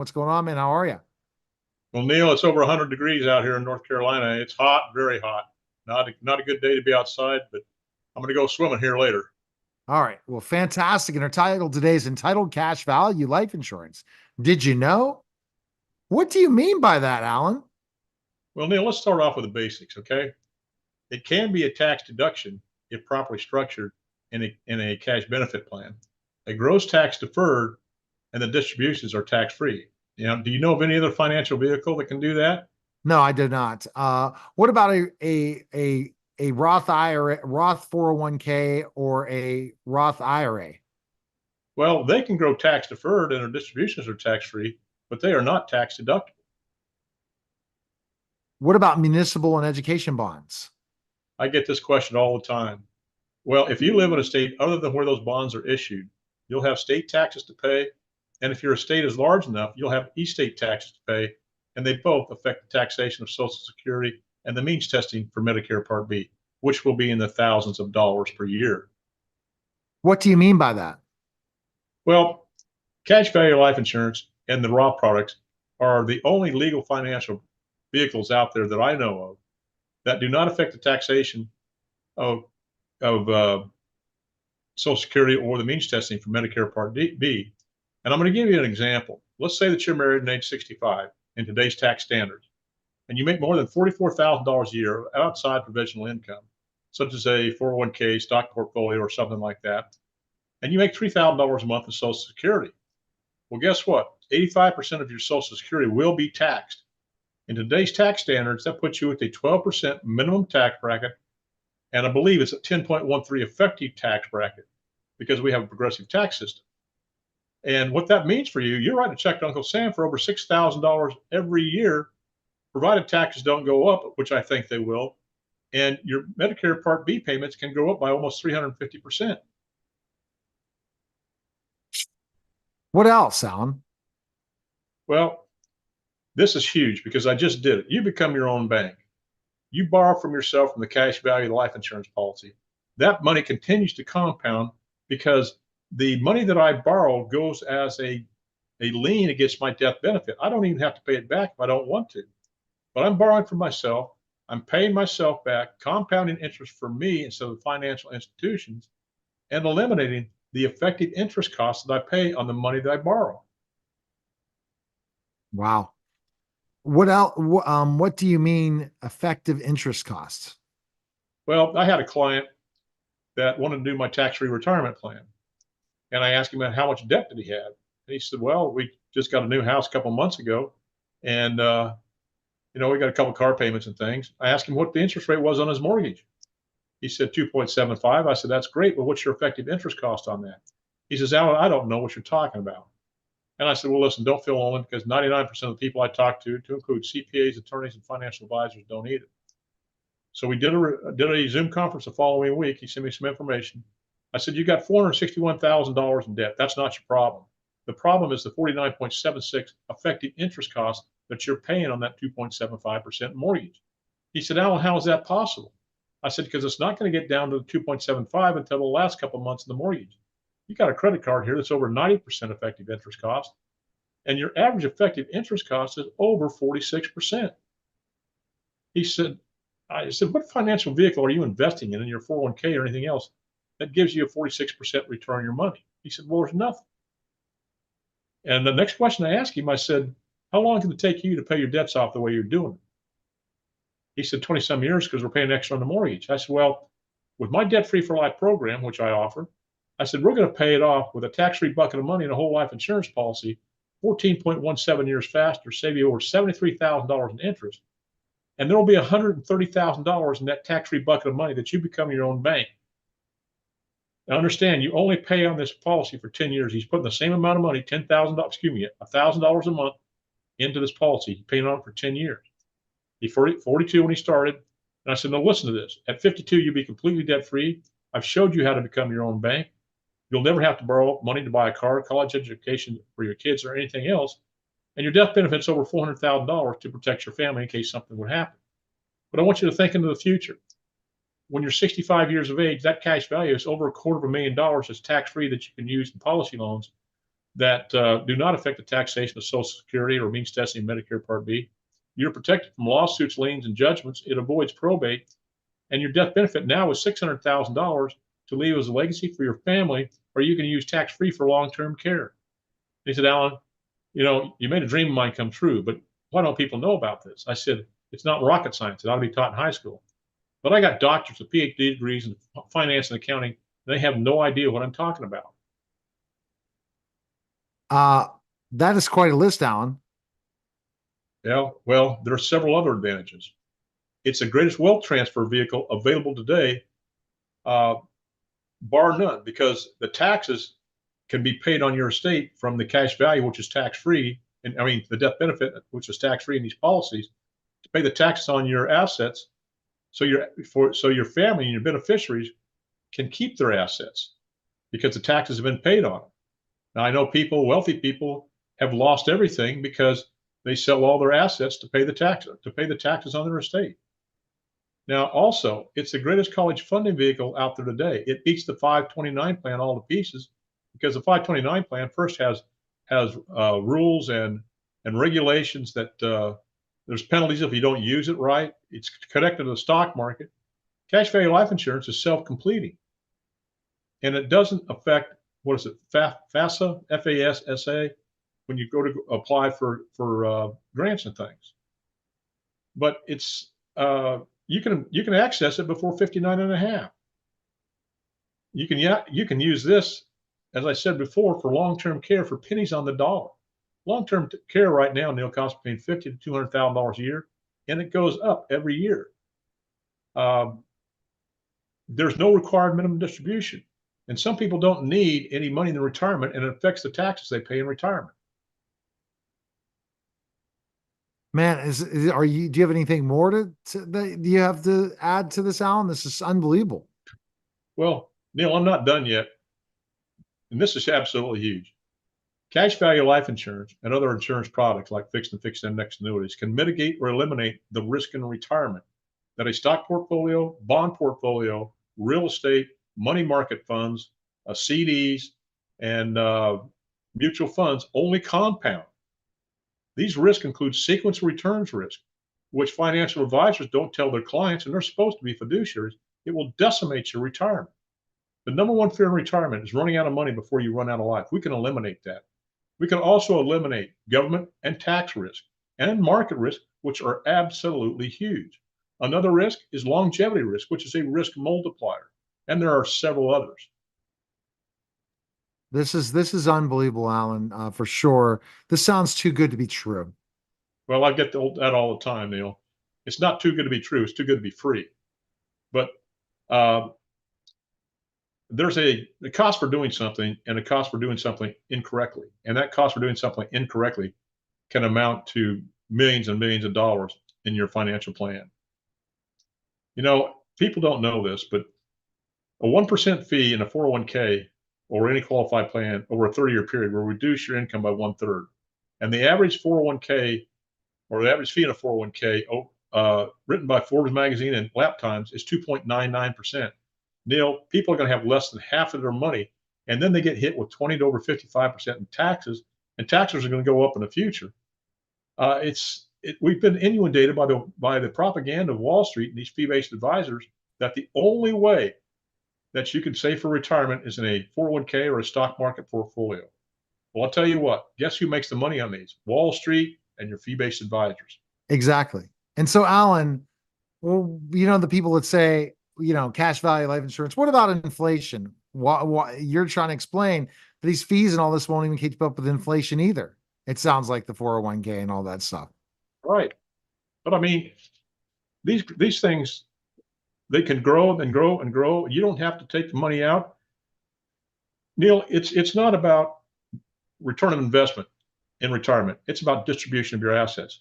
What's going on, man? How are you? Well, Neil, it's over 100 degrees out here in North Carolina. It's hot, very hot. Not a good day to be outside, but I'm going to go swimming here later. All right. Well, fantastic. And our title today is Entitled Cash Value Life Insurance. Did you know? What do you mean by that, Alan? Well, Neil, let's start off with the basics, okay? It can be a tax deduction if properly structured in a cash benefit plan. A gross tax deferred and the distributions are tax free. Do you know of any other financial vehicle that can do that? No, I did not. What about a Roth IRA, Roth 401k, or a Roth IRA? Well, they can grow tax deferred and their distributions are tax free, but they are not tax deductible. What about municipal and education bonds? I get this question all the time. Well, if you live in a state other than where those bonds are issued, you'll have state taxes to pay. And if your estate is large enough, you'll have estate taxes to pay. And they both affect the taxation of Social Security and the means testing for Medicare Part B, which will be in the thousands of dollars per year. What do you mean by that? Well, cash value life insurance and the Roth products are the only legal financial vehicles out there that I know of that do not affect the taxation of of Social Security or the means testing for Medicare Part B. And I'm going to give you an example. Let's say that you're married at age 65 in today's tax standards, and you make more than $44,000 a year outside provisional income, such as a 401k, stock portfolio, or something like that, and you make $3,000 a month in Social Security. Well, guess what? 85% of your Social Security will be taxed. In today's tax standards, that puts you at a 12% minimum tax bracket, and I believe it's a 10.13 effective tax bracket because we have a progressive tax system. And what that means for you, you're writing a check to Uncle Sam for over $6,000 every year, provided taxes don't go up, which I think they will. And your Medicare Part B payments can go up by almost 350%. What else, Alan? Well, this is huge because I just did it. You become your own bank. You borrow from yourself from the cash value life insurance policy. That money continues to compound because the money that I borrow goes as a lien against my death benefit. I don't even have to pay it back if I don't want to. But I'm borrowing from myself. I'm paying myself back, compounding interest for me instead of financial institutions, and eliminating the effective interest costs that I pay on the money that I borrow. Wow. What else? What do you mean effective interest costs? Well, I had a client that wanted to do my tax-free retirement plan. And I asked him about how much debt did he have. And he said, well, we just got a new house a couple of months ago. And, we got a couple of car payments and things. I asked him what the interest rate was on his mortgage. He said 2.75. I said, that's great, but what's your effective interest cost on that? He says, Alan, I don't know what you're talking about. And I said, well, listen, don't feel lonely because 99% of the people I talk to include CPAs, attorneys, and financial advisors, don't either. So we did a Zoom conference the following week. He sent me some information. I said, you got $461,000 in debt. That's not your problem. The problem is the 49.76 effective interest cost that you're paying on that 2.75% mortgage. He said, Alan, how is that possible? I said, because it's not going to get down to the 2.75 until the last couple of months of the mortgage. You got a credit card here that's over 90% effective interest cost, and your average effective interest cost is over 46%. He said, I said, what financial vehicle are you investing in your 401k or anything else that gives you a 46% return on your money? He said, well, there's nothing. And the next question I asked him, I said, how long can it take you to pay your debts off the way you're doing it? He said, 20 some years because we're paying extra on the mortgage. I said, well, with my debt free for life program, which I offer, I said, we're going to pay it off with a tax free bucket of money and a whole life insurance policy, 14.17 years faster, save you over $73,000 in interest. And there will be $130,000 in that tax free bucket of money that you become your own bank. Now understand, you only pay on this policy for 10 years. He's putting the same amount of money, $1,000 a month into this policy. He's paying on it for 10 years. He's 42 when he started. And I said, no, listen to this. At 52, you'll be completely debt free. I've showed you how to become your own bank. You'll never have to borrow money to buy a car, college education for your kids, or anything else. And your death benefit's over $400,000 to protect your family in case something would happen. But I want you to think into the future. When you're 65 years of age, that cash value is over $250,000 that's tax-free that you can use in policy loans. that do not affect the taxation of Social Security or means testing Medicare Part B. You're protected from lawsuits, liens, and judgments. It avoids probate. And your death benefit now is $600,000 to leave as a legacy for your family, or you can use tax-free for long-term care. He said, Alan, you made a dream of mine come true, but why don't people know about this? I said, it's not rocket science. It ought to be taught in high school. But I got doctors with PhD degrees in finance and accounting, and they have no idea what I'm talking about. That is quite a list, Alan. Yeah, well, there are several other advantages. It's the greatest wealth transfer vehicle available today, bar none, because the taxes can be paid on your estate from the cash value, which is tax-free, and I mean the death benefit, which is tax-free in these policies, to pay the taxes on your assets, so your family and your beneficiaries can keep their assets because the taxes have been paid on them. Now I know wealthy people, have lost everything because they sell all their assets to pay the taxes on their estate. Now, also, it's the greatest college funding vehicle out there today. It beats the 529 plan all to pieces because the 529 plan first has rules and regulations that there's penalties if you don't use it right. It's connected to the stock market. Cash value life insurance is self-completing, and it doesn't affect, what is it, FASA, FASSA, when you go to apply for grants and things. But it's you can access it before 59 and a half. You can use this, as I said before, for long-term care for pennies on the dollar. Long-term care right now, Neil, costs between $50,000 to $200,000 a year, and it goes up every year. There's no required minimum distribution, and some people don't need any money in retirement, and it affects the taxes they pay in retirement. Man, do you have anything more that you have to add to this, Alan? This is unbelievable. Well, Neil, I'm not done yet. And this is absolutely huge. Cash value life insurance and other insurance products like fixed and fixed index annuities can mitigate or eliminate the risk in retirement that a stock portfolio, bond portfolio, real estate, money market funds, CDs, and mutual funds only compound. These risks include sequence returns risk, which financial advisors don't tell their clients, and they're supposed to be fiduciaries. It will decimate your retirement. The number one fear in retirement is running out of money before you run out of life. We can eliminate that. We can also eliminate government and tax risk and market risk, which are absolutely huge. Another risk is longevity risk, which is a risk multiplier. And there are several others. This is unbelievable, Alan, for sure. This sounds too good to be true. Well, I get that all the time, Neil. It's not too good to be true. It's too good to be free. But there's a cost for doing something and a cost for doing something incorrectly. And that cost for doing something incorrectly can amount to millions and millions of dollars in your financial plan. People don't know this, but a 1% fee in a 401k or any qualified plan over a 30-year period will reduce your income by 1/3. And the average 401k or the average fee in a 401k written by Forbes magazine and Lap Times is 2.99%. Neil, people are going to have less than half of their money, and then they get hit with 20 to over 55% in taxes, and taxes are going to go up in the future. We've been inundated by the propaganda of Wall Street and these fee-based advisors that the only way that you can save for retirement is in a 401k or a stock market portfolio. Well, I'll tell you what, guess who makes the money on these? Wall Street and your fee-based advisors. Exactly. And so, Alan, well, the people that say, cash value life insurance, what about inflation? Why you're trying to explain that these fees and all this won't even keep up with inflation either. It sounds like the 401k and all that stuff. Right. But I mean, these things, they can grow and grow and grow. You don't have to take the money out. Neil, it's not about return on investment in retirement. It's about distribution of your assets.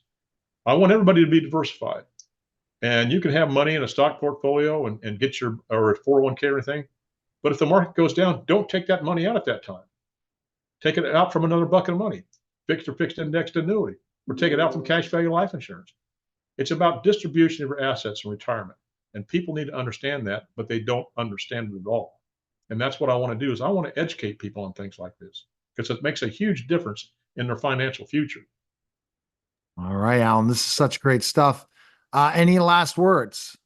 I want everybody to be diversified. And you can have money in a stock portfolio and get or a 401k or anything. But if the market goes down, don't take that money out at that time. Take it out from another bucket of money, fixed or fixed indexed annuity, or take it out from cash value life insurance. It's about distribution of your assets in retirement. And people need to understand that, but they don't understand it at all. And that's what I want to do is I want to educate people on things like this because it makes a huge difference in their financial future. All right, Alan, this is such great stuff. Any last words?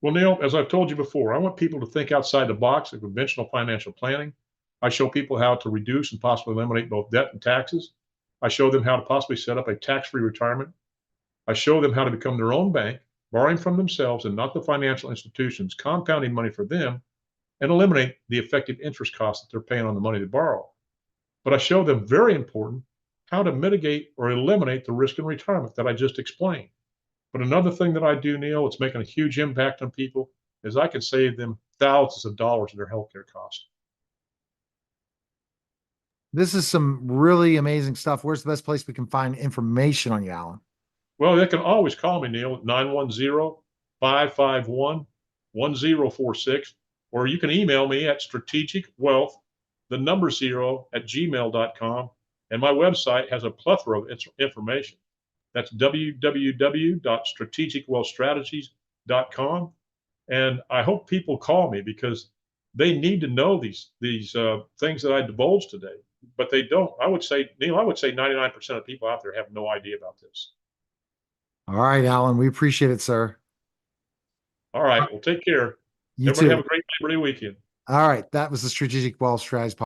Well, Neil, as I've told you before, I want people to think outside the box of conventional financial planning. I show people how to reduce and possibly eliminate both debt and taxes. I show them how to possibly set up a tax-free retirement. I show them how to become their own bank, borrowing from themselves and not the financial institutions, compounding money for them, and eliminate the effective interest costs that they're paying on the money they borrow. But I show them, very important, how to mitigate or eliminate the risk in retirement that I just explained. But another thing that I do, Neil, it's making a huge impact on people, is I can save them thousands of dollars in their healthcare costs. This is some really amazing stuff. Where's the best place we can find information on you, Alan? Well, they can always call me, Neil, at 910-551-1046, or you can email me at strategicwealth, the number 0 at gmail.com. And my website has a plethora of information. That's www.strategicwealthstrategies.com. And I hope people call me because they need to know these things that I divulged today, but they don't. I would say, Neil, I would say 99% of people out there have no idea about this. All right, Alan, we appreciate it, sir. All right. Well, take care. You Everybody have too. a great Labor Day weekend. All right, that was the Strategic Wealth Strategies